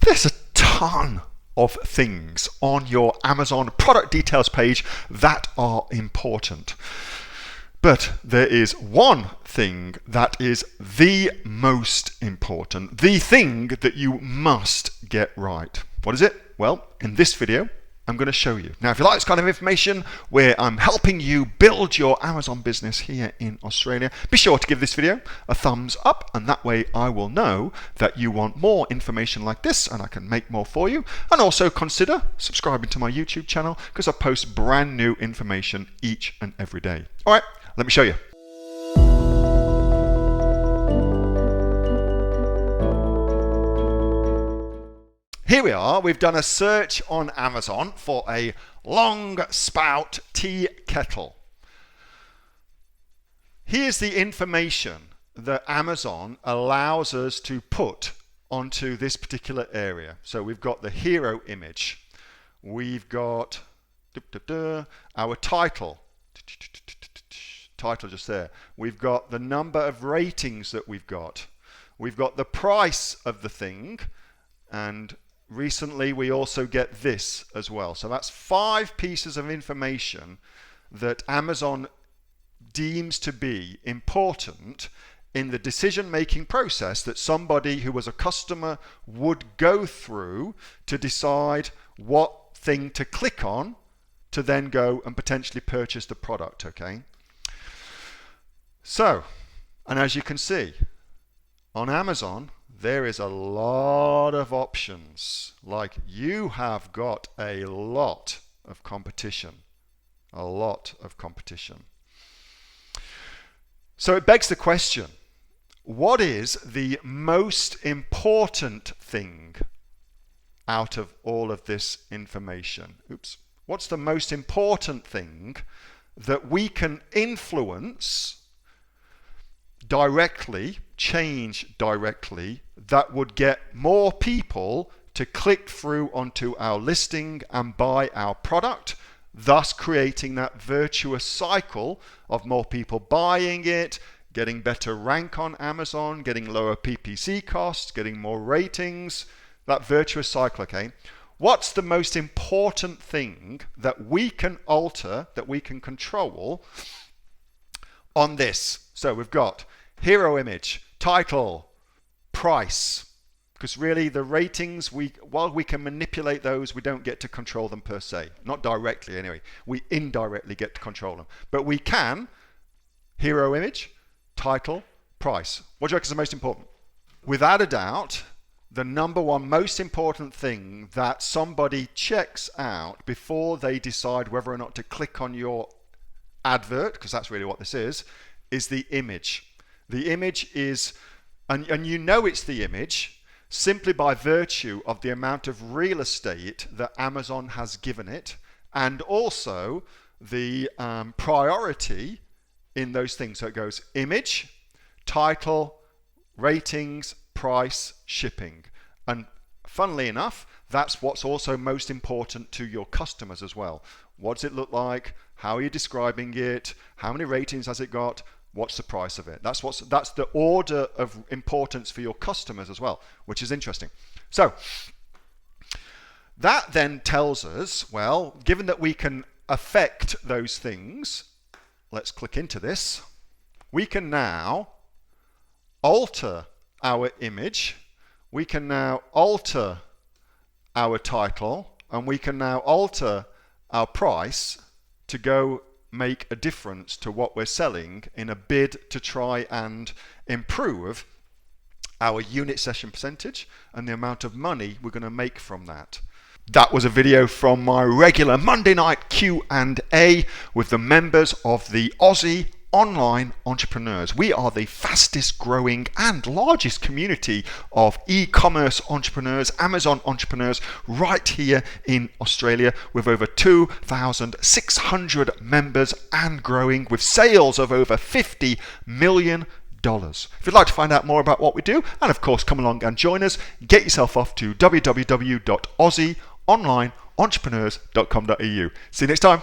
There's a ton of things on your Amazon product details page that are important. But there is one thing that is the most important, the thing that you must get right. What is it? Well, in this video, I'm going to show you. Now, if you like this kind of information where I'm helping you build your Amazon business here in Australia, be sure to give this video a thumbs up, and that way I will know that you want more information like this and I can make more for you. And also consider subscribing to my YouTube channel because I post brand new information each and every day. All right, let me show you. Here we are, we've done a search on Amazon for a long spout tea kettle. Here's the information that Amazon allows us to put onto this particular area. So we've got the hero image, we've got our title just there, we've got the number of ratings that we've got the price of the thing, and recently we also get this as well. So that's 5 pieces of information that Amazon deems to be important in the decision-making process that somebody who was a customer would go through to decide what thing to click on to then go and potentially purchase the product, okay? So, and as you can see, on Amazon, there is a lot of options. Like, you have got a lot of competition. A lot of competition. So it begs the question, what is the most important thing out of all of this information? What's the most important thing that we can influence directly, change directly, that would get more people to click through onto our listing and buy our product, thus creating that virtuous cycle of more people buying it, getting better rank on Amazon, getting lower PPC costs, getting more ratings, that virtuous cycle, okay? What's the most important thing that we can alter, that we can control on this? So we've got hero image, title, price, because really the ratings, while we can manipulate those, we don't get to control them per se. Not directly anyway. We indirectly get to control them. But we can, hero image, title, price. What do you reckon is the most important? Without a doubt, the number one most important thing that somebody checks out before they decide whether or not to click on your advert, because that's really what this is the image. The image is, and you know it's the image simply by virtue of the amount of real estate that Amazon has given it, and also the priority in those things. So it goes image, title, ratings, price, shipping. And funnily enough, that's what's also most important to your customers as well. What does it look like? How are you describing it? How many ratings has it got? What's the price of it? That's the order of importance for your customers as well, which is interesting. So that then tells us, well, given that we can affect those things, let's click into this. We can now alter our image. We can now alter our title, and we can now alter our price to go make a difference to what we're selling in a bid to try and improve our unit session percentage and the amount of money we're going to make from that. That was a video from my regular Monday night Q&A with the members of the Aussie online entrepreneurs. We are the fastest growing and largest community of e-commerce entrepreneurs, Amazon entrepreneurs right here in Australia, with over 2,600 members and growing, with sales of over $50 million. If you'd like to find out more about what we do, and of course come along and join us, get yourself off to www.aussieonlineentrepreneurs.com.au. See you next time.